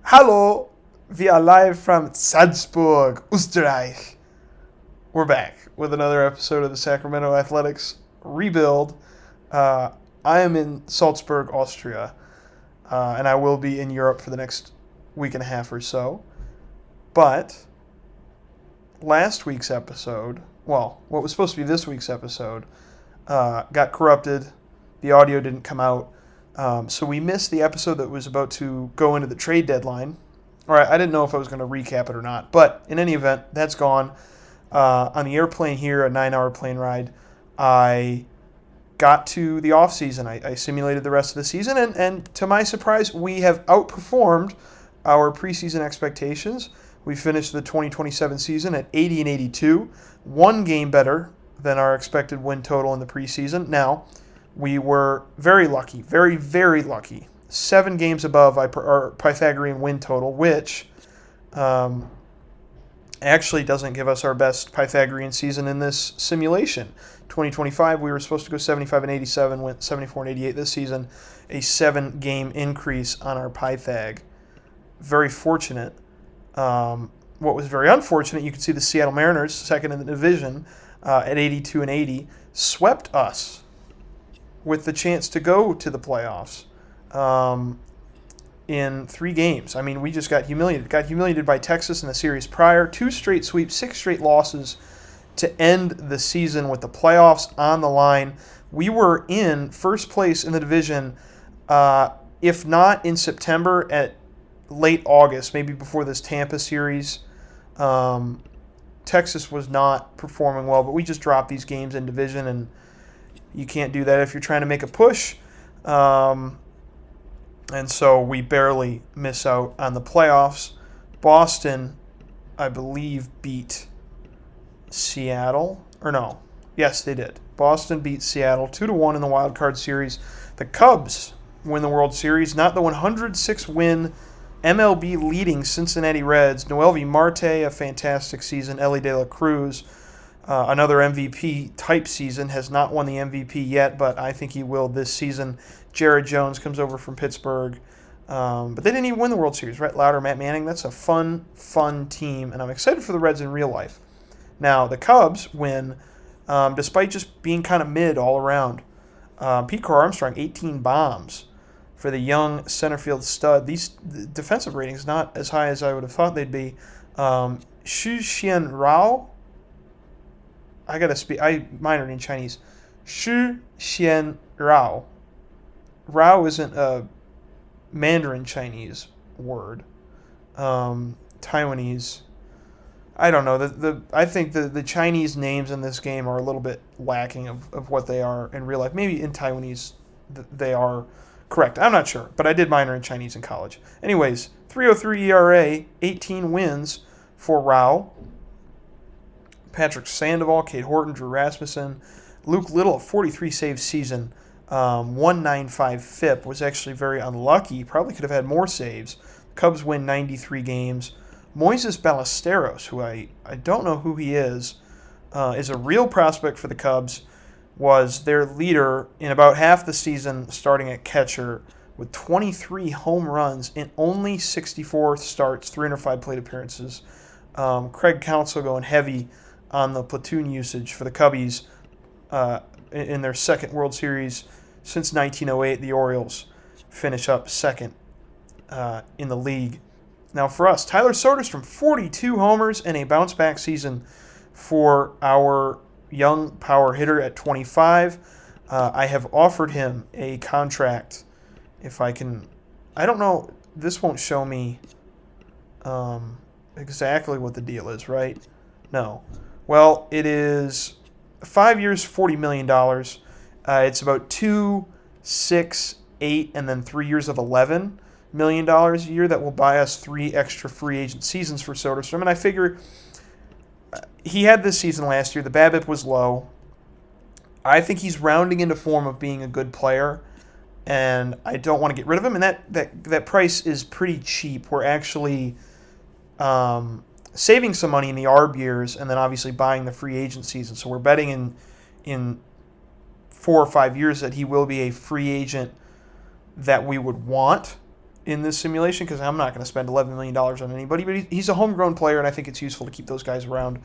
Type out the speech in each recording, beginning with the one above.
Hallo, we are live from Salzburg, Österreich. We're back with another episode of the Sacramento Athletics Rebuild. Uh, I am in Salzburg, Austria, and I will be in Europe for the next week and a half or so. But last week's episode, well, what was supposed to be this week's episode, got corrupted. The audio didn't come out. So we missed the episode that was about to go into the trade deadline. All right, I didn't know if I was going to recap it or not. But in any event, that's gone. On the airplane here, a 9-hour plane ride, I got to the off-season. I simulated the rest of the season, and to my surprise, we have outperformed our preseason expectations. We finished the 2027 season at 80-82, one game better than our expected win total in the preseason. Now, we were very lucky, very, very lucky. 7 games above our Pythagorean win total, which actually doesn't give us our best Pythagorean season in this simulation. 2025, we were supposed to go 75-87, went 74-88 this season, a 7-game increase on our Pythag. Very fortunate. What was very unfortunate, you can see the Seattle Mariners, second in the division, at 82-80, swept us with the chance to go to the playoffs in 3 games. I mean, we just got humiliated. Got humiliated by Texas in the series prior. 2 straight sweeps, 6 straight losses to end the season with the playoffs on the line. We were in first place in the division, if not in September, at late August, maybe before this Tampa series. Texas was not performing well, but we just dropped these games in division, and you can't do that if you're trying to make a push. And so we barely miss out on the playoffs. Boston, I believe, beat Seattle. Or no. Yes, they did. Boston beat Seattle 2-1 in the wild card series. The Cubs win the World Series, not the 106-win MLB leading Cincinnati Reds. Noelvi Marte, a fantastic season. Ellie De La Cruz, another MVP type season, has not won the MVP yet, but I think he will this season. Jared Jones comes over from Pittsburgh. But they didn't even win the World Series. Rhett Lauder, Matt Manning, that's a fun team, and I'm excited for the Reds in real life. Now, the Cubs win despite just being kind of mid all around. Pete Crow Armstrong, 18 bombs for the young center field stud. These defensive ratings not as high as I would have thought they'd be. Xu Xian Rao, I minored in Chinese. Xu Xian Rao. Rao isn't a Mandarin Chinese word. Taiwanese. I don't know. I think the Chinese names in this game are a little bit lacking of what they are in real life. Maybe in Taiwanese they are correct. I'm not sure, but I did minor in Chinese in college. Anyways, 3.03 ERA, 18 wins for Rao. Patrick Sandoval, Cade Horton, Drew Rasmussen, Luke Little, a 43 save season, 195 FIP, was actually very unlucky. Probably could have had more saves. Cubs win 93 games. Moises Ballesteros, who I don't know who he is a real prospect for the Cubs, was their leader in about half the season, starting at catcher with 23 home runs in only 64 starts, 305 plate appearances. Craig Counsell going heavy on the platoon usage for the Cubbies in their second World Series since 1908. The Orioles finish up second in the league. Now for us, Tyler Soderstrom, 42 homers and a bounce-back season for our young power hitter at 25. I have offered him a contract if I can. I don't know. This won't show me exactly what the deal is, right? No. Well, it is 5 years, $40 million. It's about 2, 6, 8, and then 3 years of $11 million a year that will buy us 3 extra free agent seasons for Soderstrom. And I figure he had this season last year. The BABIP was low. I think he's rounding into form of being a good player, and I don't want to get rid of him. And that price is pretty cheap. We're actually saving some money in the ARB years and then obviously buying the free agent season. So we're betting in 4 or 5 years that he will be a free agent that we would want in this simulation because I'm not going to spend $11 million on anybody. But he's a homegrown player, and I think it's useful to keep those guys around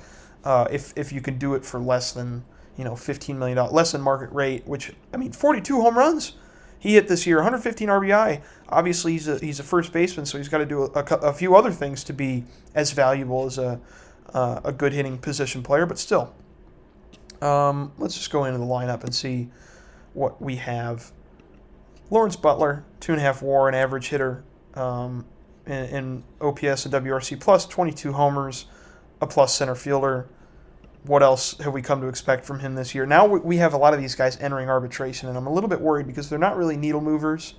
if you can do it for less than $15 million, less than market rate. Which 42 home runs he hit this year, 115 RBI. Obviously, he's a first baseman, so he's got to do a few other things to be as valuable as a good hitting position player. But still, let's just go into the lineup and see what we have. Lawrence Butler, 2.5 WAR, an average hitter in OPS and WRC plus, 22 homers, a plus center fielder. What else have we come to expect from him this year? Now we have a lot of these guys entering arbitration, and I'm a little bit worried because they're not really needle movers.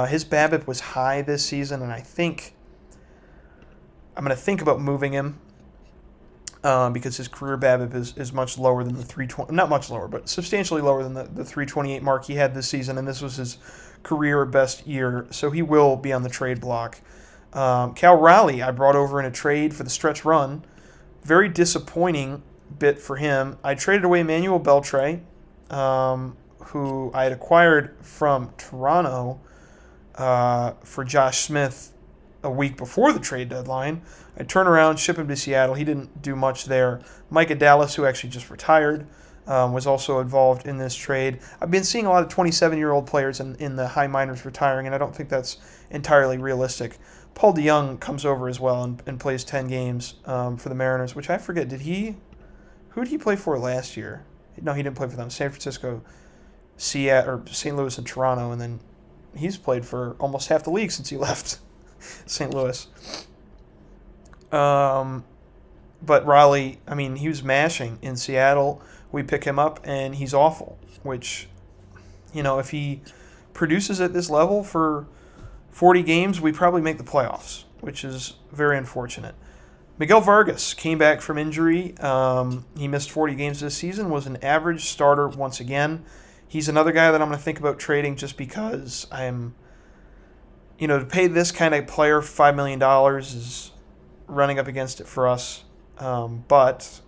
His BABIP was high this season, and I think I'm going to think about moving him because his career BABIP is much lower than the 320, not much lower, but substantially lower than the 328 mark he had this season, and this was his career best year, so he will be on the trade block. Cal Raleigh, I brought over in a trade for the stretch run. Very disappointing bit for him. I traded away Manuel Beltre, who I had acquired from Toronto for Josh Smith a week before the trade deadline. I turn around, ship him to Seattle. He didn't do much there. Micah Dallas, who actually just retired, was also involved in this trade. I've been seeing a lot of 27-year-old players in the high minors retiring, and I don't think that's entirely realistic. Paul DeYoung comes over as well and plays 10 games for the Mariners, which I forget. Who did he play for last year? No, he didn't play for them. San Francisco, Seattle, or St. Louis, and Toronto, and then he's played for almost half the league since he left St. Louis. But Raleigh, he was mashing in Seattle. We pick him up, and he's awful, which, if he produces at this level for 40 games, we probably make the playoffs, which is very unfortunate. Miguel Vargas came back from injury. He missed 40 games this season, was an average starter once again. He's another guy that I'm going to think about trading just because to pay this kind of player $5 million is running up against it for us. But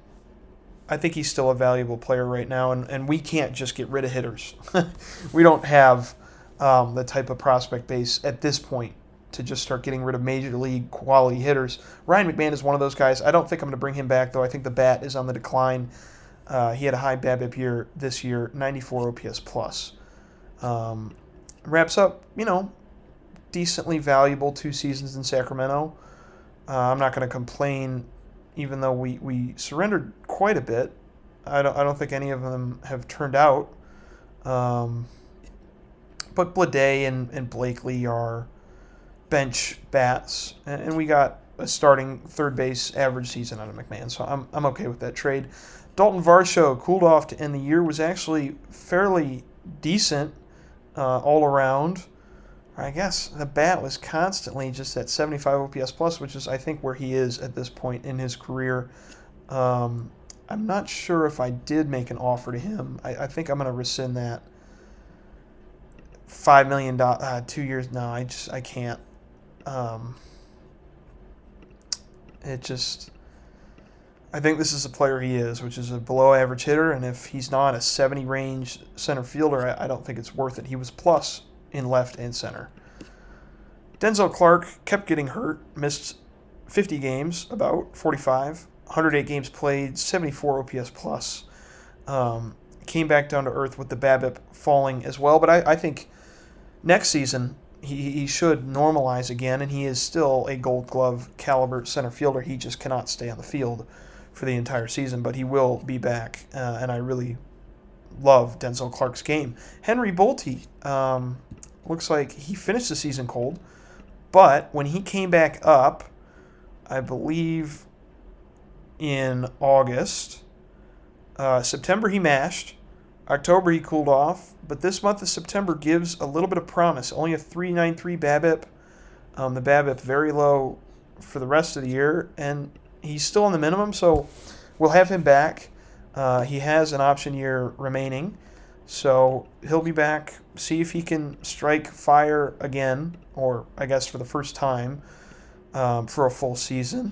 I think he's still a valuable player right now, and we can't just get rid of hitters. We don't have the type of prospect base at this point to just start getting rid of major league quality hitters. Ryan McMahon is one of those guys. I don't think I'm going to bring him back, though. I think the bat is on the decline. He had a high BABIP year this year, 94 OPS plus. Wraps up, decently valuable 2 seasons in Sacramento. I'm not going to complain, even though we surrendered quite a bit. I don't think any of them have turned out. But Blade and Blakely are bench bats, and we got a starting third base average season out of McMahon, so I'm okay with that trade. Dalton Varsho cooled off to end the year, was actually fairly decent all around. I guess the bat was constantly just at 75 OPS plus, which is I think where he is at this point in his career. I'm not sure if I did make an offer to him. I think I'm going to rescind that. $5 million, 2 years. No, I can't. I think this is the player he is, which is a below average hitter, and if he's not a 70 range center fielder, I don't think it's worth it. He was plus in left and center. Denzel Clark kept getting hurt, missed 50 games, about 45, 108 games played, 74 OPS plus. Came back down to earth with the BABIP falling as well, but I think next season he should normalize again, and he is still a Gold Glove caliber center fielder. He just cannot stay on the field for the entire season, but he will be back, and I really love Denzel Clark's game. Henry Bolte looks like he finished the season cold, but when he came back up, I believe in August, September he mashed, October he cooled off, but this month of September gives a little bit of promise. Only a 3.93 BABIP. The BABIP very low for the rest of the year, and he's still on the minimum, so we'll have him back. He has an option year remaining, so he'll be back. See if he can strike fire again, or I guess for the first time for a full season.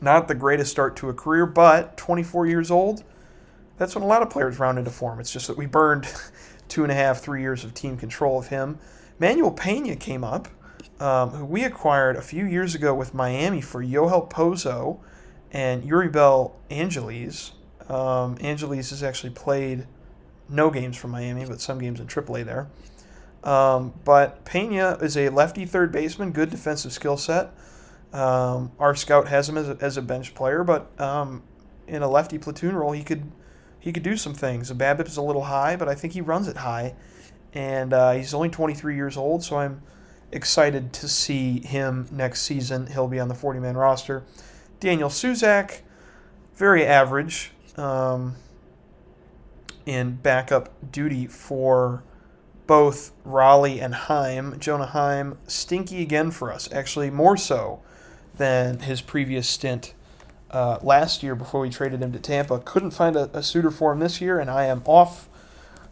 Not the greatest start to a career, but 24 years old. That's when a lot of players round into form. It's just that we burned 2.5, 3 years of team control of him. Manuel Pena came up. who we acquired a few years ago with Miami for Yoel Pozo and Uribel Angeles. Angeles has actually played no games for Miami, but some games in AAA there. But Pena is a lefty third baseman, good defensive skill set. Our scout has him as a bench player, but in a lefty platoon role, he could do some things. The BABIP is a little high, but I think he runs it high, and he's only 23 years old, so I'm excited to see him next season. He'll be on the 40-man roster. Daniel Suzak, very average in backup duty for both Raleigh and Heim. Jonah Heim, stinky again for us, actually more so than his previous stint last year before we traded him to Tampa. Couldn't find a suitor for him this year, and I am off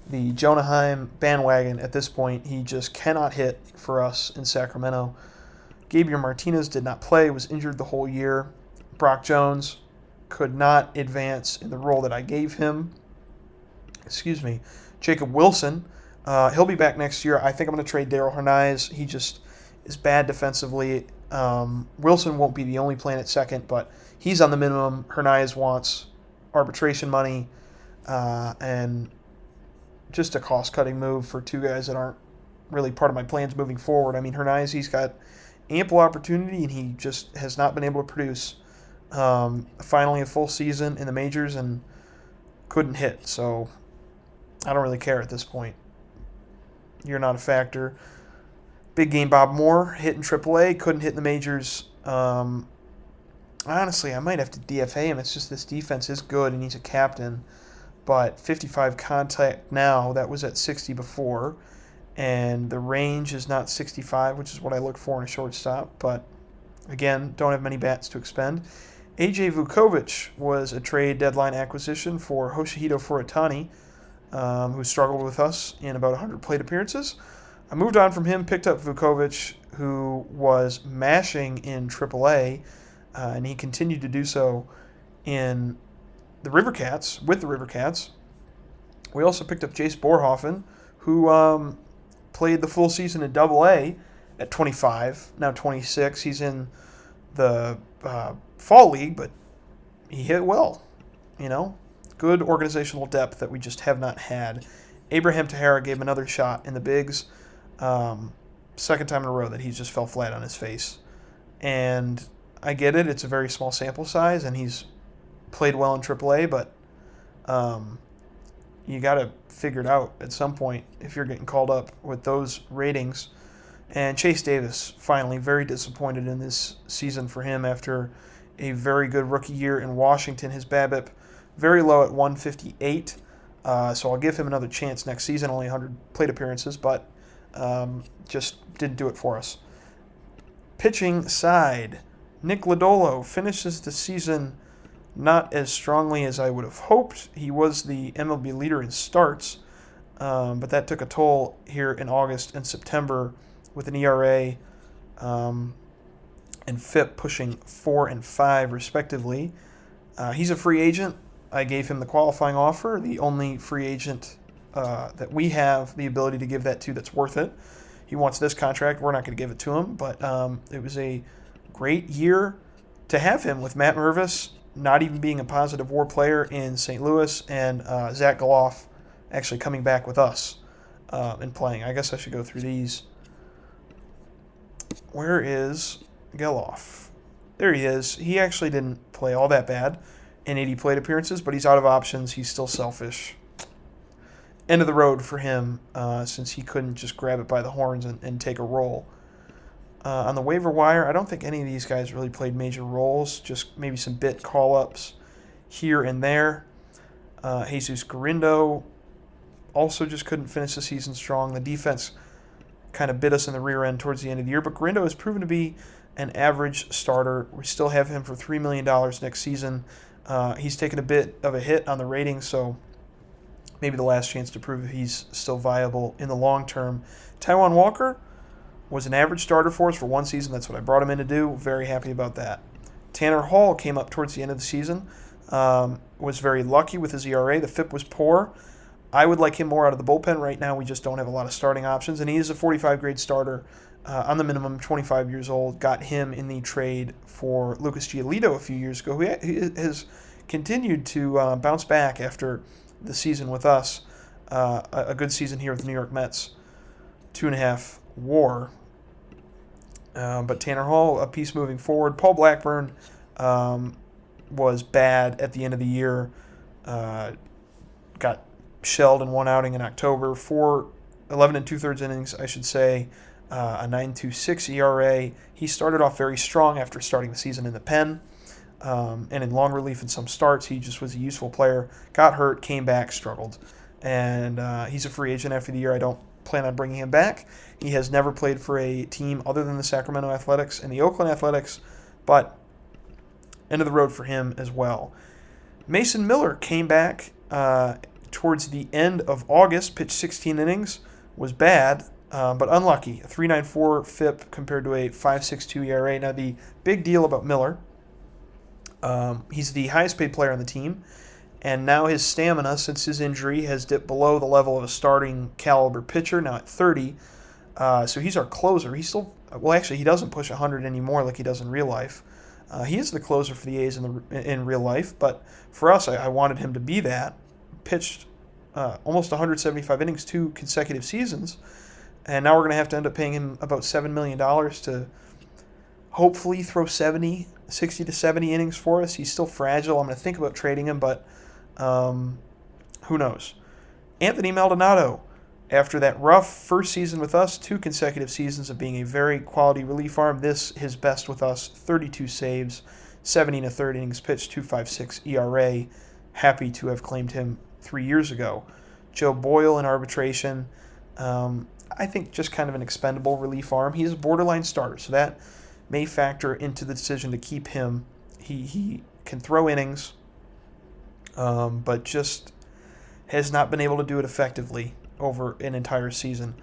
the Jonah Heim bandwagon at this point. He just cannot hit for us in Sacramento. Gabriel Martinez did not play, was injured the whole year. Brock Jones could not advance in the role that I gave him. Jacob Wilson, he'll be back next year. I think I'm going to trade Daryl Hernandez. He just is bad defensively. Wilson won't be the only playing at second, but he's on the minimum. Hernandez wants arbitration money, and just a cost-cutting move for two guys that aren't really part of my plans moving forward. I mean, Hernandez, he's got ample opportunity, and he just has not been able to produce. Finally a full season in the majors and couldn't hit, so I don't really care at this point. You're not a factor. Big game Bob Moore, hit in AAA, couldn't hit in the majors. Honestly, I might have to DFA him. It's just this defense is good, and he's a captain. But 55 contact now, that was at 60 before. And the range is not 65, which is what I look for in a shortstop. But, again, don't have many bats to expend. A.J. Vukovic was a trade deadline acquisition for Hoshihito Furatani, who struggled with us in about 100 plate appearances. I moved on from him, picked up Vukovic, who was mashing in AAA, and he continued to do so in the with the River Cats. We also picked up Jace Borhoffen, who played the full season in AA at 25, now 26. He's in the fall league, but he hit well, Good organizational depth that we just have not had. Abraham Tahara gave him another shot in the bigs. Second time in a row that he just fell flat on his face. And I get it. It's a very small sample size, and he's played well in AAA, but you got to figure it out at some point if you're getting called up with those ratings. And Chase Davis, finally, very disappointed in this season for him after a very good rookie year in Washington. His BABIP very low at 158, so I'll give him another chance next season, only 100 plate appearances, but just didn't do it for us. Pitching side, Nick Lodolo finishes the season not as strongly as I would have hoped. He was the MLB leader in starts, but that took a toll here in August and September with an ERA and FIP pushing 4 and 5 respectively. He's a free agent. I gave him the qualifying offer, the only free agent that we have the ability to give that to that's worth it. He wants this contract. We're not going to give it to him, but it was a great year to have him with Matt Mervis not even being a positive WAR player in St. Louis, and Zach Galoff actually coming back with us and playing. I guess I should go through these. Where is Geloff? There he is. He actually didn't play all that bad in 80 plate appearances, but he's out of options. He's still selfish. End of the road for him since he couldn't just grab it by the horns and take a roll. On the waiver wire, I don't think any of these guys really played major roles, just maybe some bit call-ups here and there. Jesus Garindo also just couldn't finish the season strong. The defense kind of bit us in the rear end towards the end of the year, but Garindo has proven to be an average starter. We still have him for $3 million next season. He's taken a bit of a hit on the rating, so maybe the last chance to prove he's still viable in the long term. Taijuan Walker was an average starter for us for one season. That's what I brought him in to do. Very happy about that. Tanner Hall came up towards the end of the season. Was very lucky with his ERA. The FIP was poor. I would like him more out of the bullpen. Right now we just don't have a lot of starting options, and he is a 45-grade starter on the minimum, 25 years old. Got him in the trade for Lucas Giolito a few years ago, who has continued to bounce back after the season with us. A good season here with the New York Mets. 2.5 WAR. But Tanner Hall, a piece moving forward. Paul Blackburn was bad at the end of the year. Got shelled in one outing in October. 11 and 2/3 innings, I should say. A 9.26 ERA. He started off very strong after starting the season in the pen. And in long relief in some starts, he just was a useful player. Got hurt, came back, struggled. And he's a free agent after the year. I don't plan on bringing him back. He has never played for a team other than the Sacramento Athletics and the Oakland Athletics, but end of the road for him as well. Mason Miller came back towards the end of August, pitched 16 innings, was bad, but unlucky. A 3.94 FIP compared to a 5.62 ERA. Now, the big deal about Miller, he's the highest paid player on the team, and now his stamina since his injury has dipped below the level of a starting caliber pitcher, now at 30. So he's our closer. He's still, well, actually, he doesn't push 100 anymore like he does in real life. He is the closer for the A's in real life, but for us, I wanted him to be that. Pitched almost 175 innings 2 consecutive seasons, and now we're going to have to end up paying him about $7 million to hopefully throw 60 to 70 innings for us. He's still fragile. I'm going to think about trading him, but who knows. Anthony Maldonado, after that rough first season with us, 2 consecutive seasons of being a very quality relief arm. This, his best with us, 32 saves, 70 1/3 innings pitched, 2.56 ERA. Happy to have claimed him 3 years ago. Joe Boyle in arbitration. I think just kind of an expendable relief arm. He's a borderline starter, so that may factor into the decision to keep him. He can throw innings, but just has not been able to do it effectively over an entire season.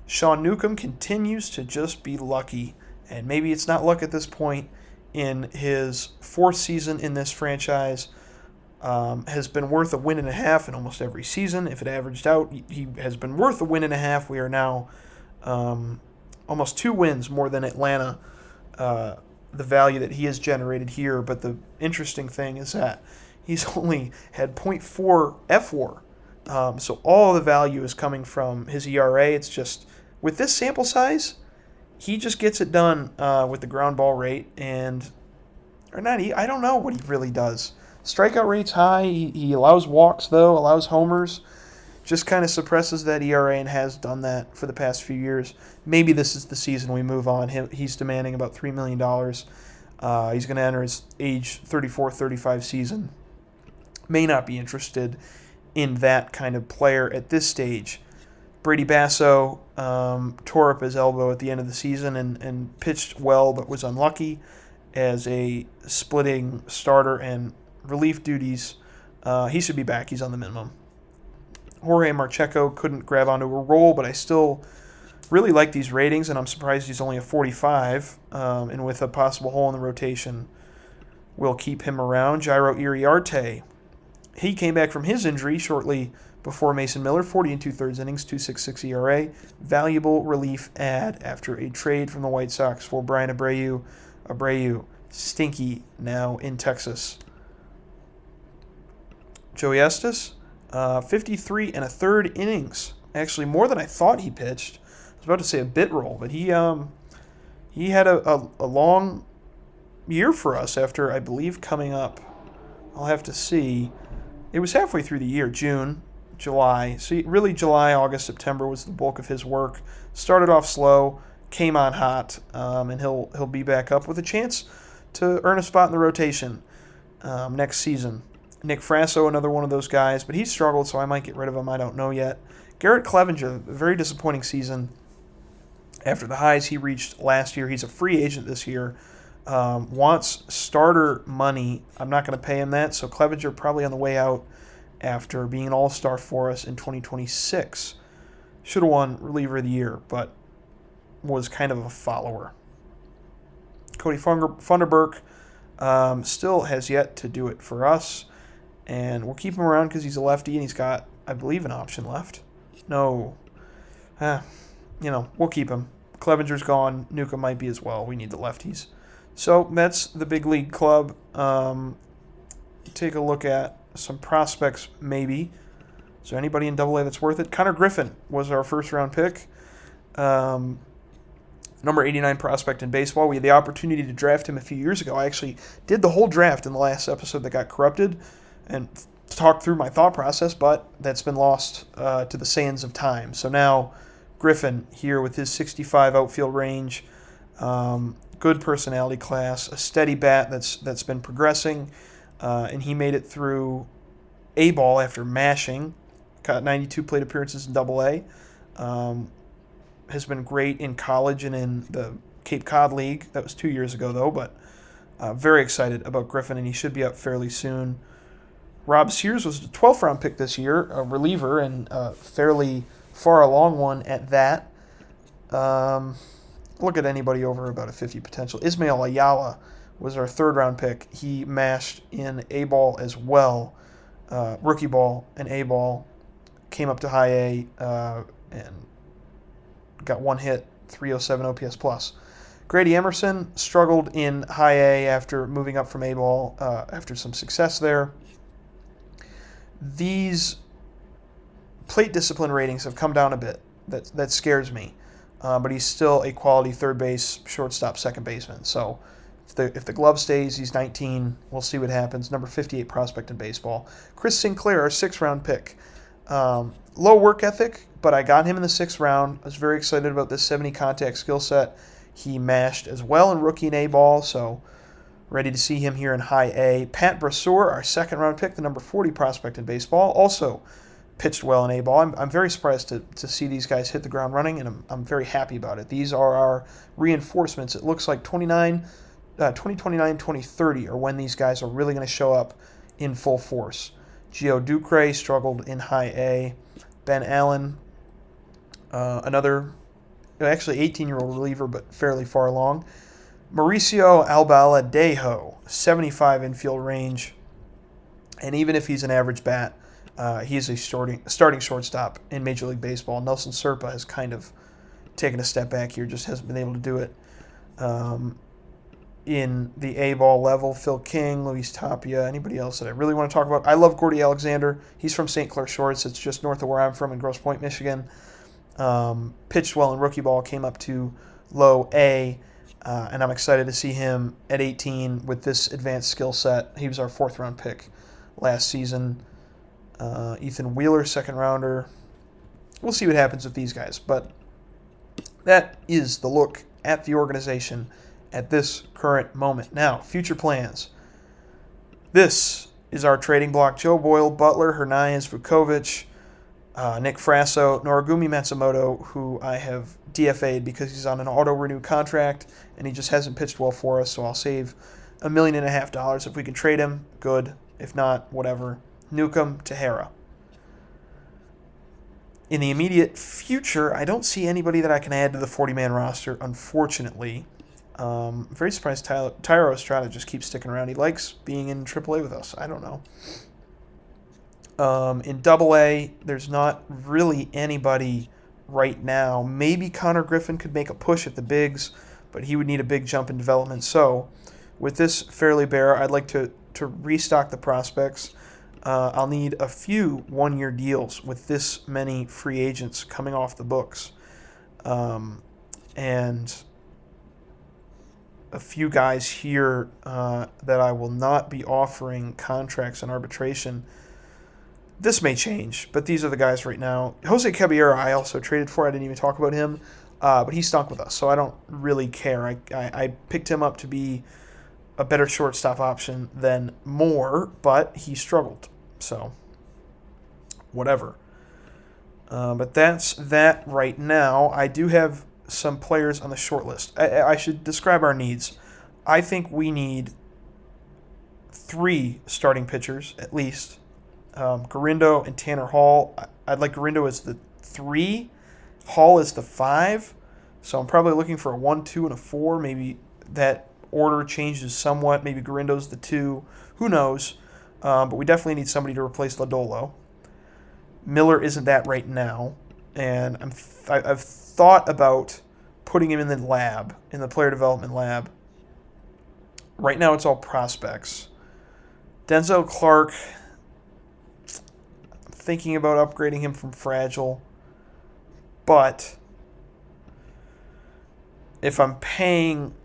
Sean Newcomb continues to just be lucky, and maybe it's not luck at this point. In his 4th season in this franchise, has been worth a win and a half in almost every season. If it averaged out, he has been worth a win and a half. We are now almost 2 wins more than Atlanta, the value that he has generated here. But the interesting thing is that he's only had 0.4 FWAR. So all the value is coming from his ERA. It's just, with this sample size, he just gets it done with the ground ball rate. I don't know what he really does. Strikeout rate's high. He allows walks, though, allows homers. Just kind of suppresses that ERA and has done that for the past few years. Maybe this is the season we move on. He's demanding about $3 million. He's going to enter his age 34, 35 season. May not be interested in that kind of player at this stage. Brady Basso tore up his elbow at the end of the season and pitched well but was unlucky as a splitting starter and relief duties. He should be back. He's on the minimum. Jorge Marcheco couldn't grab onto a roll, but I still really like these ratings, and I'm surprised he's only a 45. And with a possible hole in the rotation, we'll keep him around. Jairo Iriarte, he came back from his injury shortly before Mason Miller, 40 2/3 innings, 2.66 ERA. Valuable relief add after a trade from the White Sox for Brian Abreu. Abreu, stinky now in Texas. Joey Estes, 53 1/3 innings. Actually, more than I thought he pitched. I was about to say a bit roll, but he had a long year for us after, I believe, coming up. I'll have to see. It was halfway through the year, June, July. So really July, August, September was the bulk of his work. Started off slow, came on hot, and he'll be back up with a chance to earn a spot in the rotation next season. Nick Frasso, another one of those guys, but he struggled, so I might get rid of him. I don't know yet. Garrett Clevenger, a very disappointing season after the highs he reached last year. He's a free agent this year. Wants starter money. I'm not going to pay him that, so Clevenger probably on the way out after being an all-star for us in 2026. Should have won reliever of the year, but was kind of a follower. Cody Funderburk still has yet to do it for us, and we'll keep him around because he's a lefty and he's got, I believe, an option left. No. We'll keep him. Clevenger's gone. Newcomb might be as well. We need the lefties. So that's the big league club. Take a look at some prospects, maybe. Is there anybody in Double-A that's worth it? Connor Griffin was our first-round pick. Number 89 prospect in baseball. We had the opportunity to draft him a few years ago. I actually did the whole draft in the last episode that got corrupted and talked through my thought process, but that's been lost to the sands of time. So now Griffin here with his 65 outfield range, good personality class, a steady bat that's been progressing, and he made it through A-ball after mashing. Got 92 plate appearances in Double-A. Has been great in college and in the Cape Cod League. That was 2 years ago, though, but very excited about Griffin, and he should be up fairly soon. Rob Sears was the 12th round pick this year, a reliever, and fairly far along one at that. Look at anybody over about a 50 potential. Ismail Ayala was our 3rd round pick. He mashed in A-ball as well, rookie ball and A-ball. Came up to high A and got 1 hit, 307 OPS plus. Grady Emerson struggled in high A after moving up from A-ball after some success there. These plate discipline ratings have come down a bit. That scares me. But he's still a quality third base, shortstop, second baseman. So if the glove stays, he's 19. We'll see what happens. Number 58 prospect in baseball. Chris Sinclair, our 6th round pick. Low work ethic, but I got him in the 6th round. I was very excited about this 70 contact skill set. He mashed as well in rookie and A-ball, so ready to see him here in high A. Pat Brasseur, our 2nd round pick, the number 40 prospect in baseball, also pitched well in A-ball. I'm very surprised to see these guys hit the ground running, and I'm very happy about it. These are our reinforcements. It looks like 2029, 2030 are when these guys are really going to show up in full force. Gio Ducre struggled in high A. Ben Allen, another, actually 18-year-old reliever, but fairly far along. Mauricio Albaladejo, 75 infield range. And even if he's an average bat, he is a starting shortstop in Major League Baseball. Nelson Serpa has kind of taken a step back here, just hasn't been able to do it. In the A-ball level, Phil King, Luis Tapia, anybody else that I really want to talk about. I love Gordy Alexander. He's from St. Clair Shores. It's just north of where I'm from in Grosse Pointe, Michigan. Pitched well in rookie ball, came up to low A, and I'm excited to see him at 18 with this advanced skill set. He was our 4th round pick last season. Ethan Wheeler, 2nd rounder. We'll see what happens with these guys, but that is the look at the organization at this current moment. Now, future plans. This is our trading block. Joe Boyle, Butler, Hernandez, Vukovic, Nick Frasso, Noragumi Matsumoto, who I have DFA'd because he's on an auto-renew contract, and he just hasn't pitched well for us, so I'll save $1.5 million. If we can trade him, good. If not, whatever. Newcomb, Tejera. In the immediate future, I don't see anybody that I can add to the 40-man roster, unfortunately. I'm very surprised Tyro Estrada just keeps sticking around. He likes being in AAA with us. I don't know. In Double-A, there's not really anybody right now. Maybe Connor Griffin could make a push at the bigs, but he would need a big jump in development. So with this fairly bare, I'd like to restock the prospects. I'll need a few one-year deals with this many free agents coming off the books. And a few guys here that I will not be offering contracts on arbitration. This may change, but these are the guys right now. Jose Caballero I also traded for. I didn't even talk about him, but he stunk with us, so I don't really care. I picked him up to be a better shortstop option than Moore, but he struggled. So, whatever. But that's that right now. I do have some players on the short list. I should describe our needs. I think we need 3 starting pitchers, at least. Garindo and Tanner Hall. I'd like Garindo as the 3, Hall as the 5. So I'm probably looking for a 1, 2, and a 4. Maybe that order changes somewhat. Maybe Garindo's the 2. Who knows? But we definitely need somebody to replace Lodolo. Miller isn't that right now. And I've thought about putting him in the lab, in the player development lab. Right now it's all prospects. Denzel Clark, I'm thinking about upgrading him from fragile. But if I'm paying,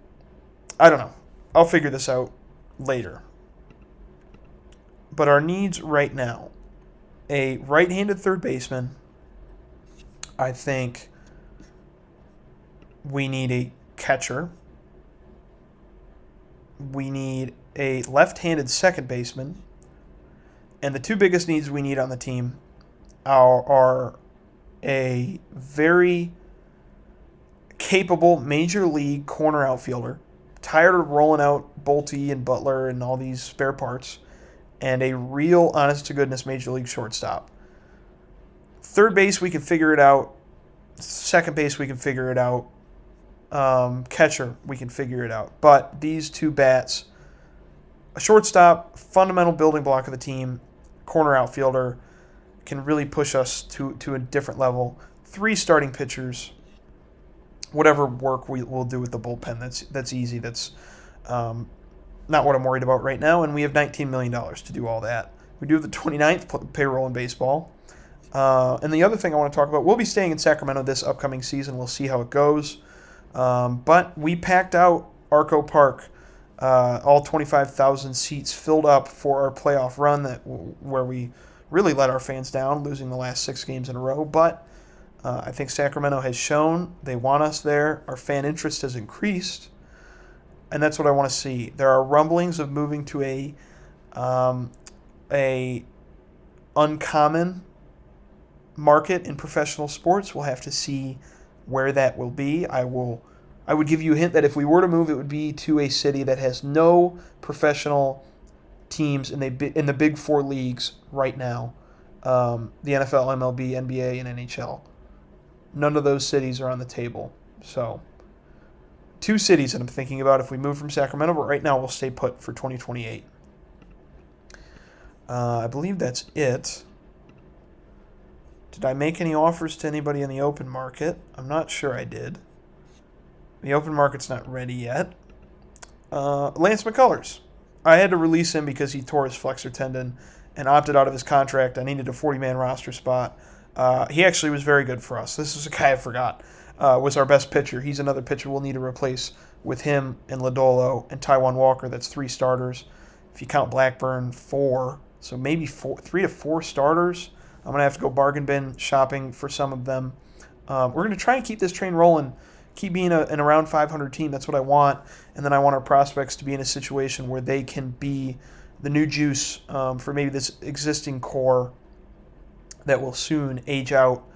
I don't know. I'll figure this out later. But our needs right now, a right-handed third baseman. I think we need a catcher. We need a left-handed second baseman. And the two biggest needs we need on the team are a very capable major league corner outfielder, tired of rolling out Bolte and Butler and all these spare parts, and a real, honest-to-goodness major league shortstop. Third base, we can figure it out. Second base, we can figure it out. Catcher, we can figure it out. But these two bats, a shortstop, fundamental building block of the team, corner outfielder, can really push us to a different level. 3 starting pitchers, whatever work we'll do with the bullpen, that's easy. That's not what I'm worried about right now, and we have $19 million to do all that. We do have the 29th payroll in baseball. And the other thing I want to talk about, we'll be staying in Sacramento this upcoming season. We'll see how it goes. But we packed out Arco Park, all 25,000 seats filled up for our playoff run where we really let our fans down, losing the last 6 games in a row. But I think Sacramento has shown they want us there. Our fan interest has increased, and that's what I want to see. There are rumblings of moving to a uncommon market in professional sports. We'll have to see where that will be. I would give you a hint that if we were to move, it would be to a city that has no professional teams in the big 4 leagues right now, the NFL, MLB, NBA, and NHL. None of those cities are on the table. So 2 cities that I'm thinking about if we move from Sacramento, but right now we'll stay put for 2028. I believe that's it. Did I make any offers to anybody in the open market? I'm not sure I did. The open market's not ready yet. Lance McCullers. I had to release him because he tore his flexor tendon and opted out of his contract. I needed a 40-man roster spot. He actually was very good for us. This is a guy I forgot. Was our best pitcher. He's another pitcher we'll need to replace with him and Lodolo and Taijuan Walker. That's 3 starters. If you count Blackburn, 4. So maybe 3 to 4 starters. I'm going to have to go bargain bin shopping for some of them. We're going to try and keep this train rolling, keep being an around 500 team. That's what I want. And then I want our prospects to be in a situation where they can be the new juice for maybe this existing core that will soon age out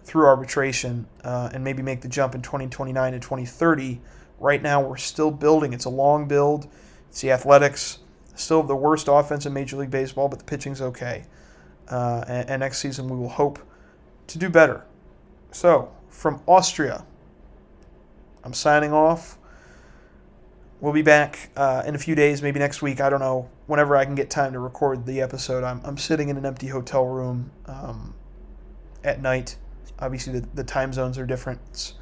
through arbitration and maybe make the jump in 2029 and 2030. Right now, we're still building. It's a long build. It's the Athletics. Still the worst offense in Major League Baseball, but the pitching's okay. And next season we will hope to do better. So, from Austria, I'm signing off. We'll be back in a few days, maybe next week. I don't know. Whenever I can get time to record the episode. I'm sitting in an empty hotel room at night. Obviously, the time zones are different. It's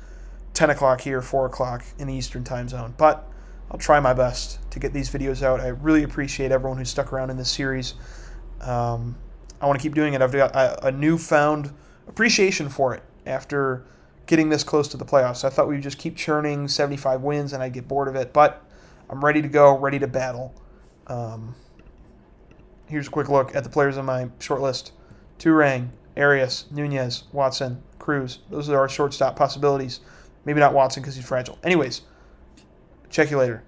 10 o'clock here, 4 o'clock in the Eastern time zone. But I'll try my best to get these videos out. I really appreciate everyone who stuck around in this series. I want to keep doing it. I've got a newfound appreciation for it after getting this close to the playoffs. I thought we would just keep churning 75 wins and I'd get bored of it, but I'm ready to go, ready to battle. Here's a quick look at the players on my short list. Turang, Arias, Nunez, Watson, Cruz. Those are our shortstop possibilities. Maybe not Watson because he's fragile. Anyways, check you later.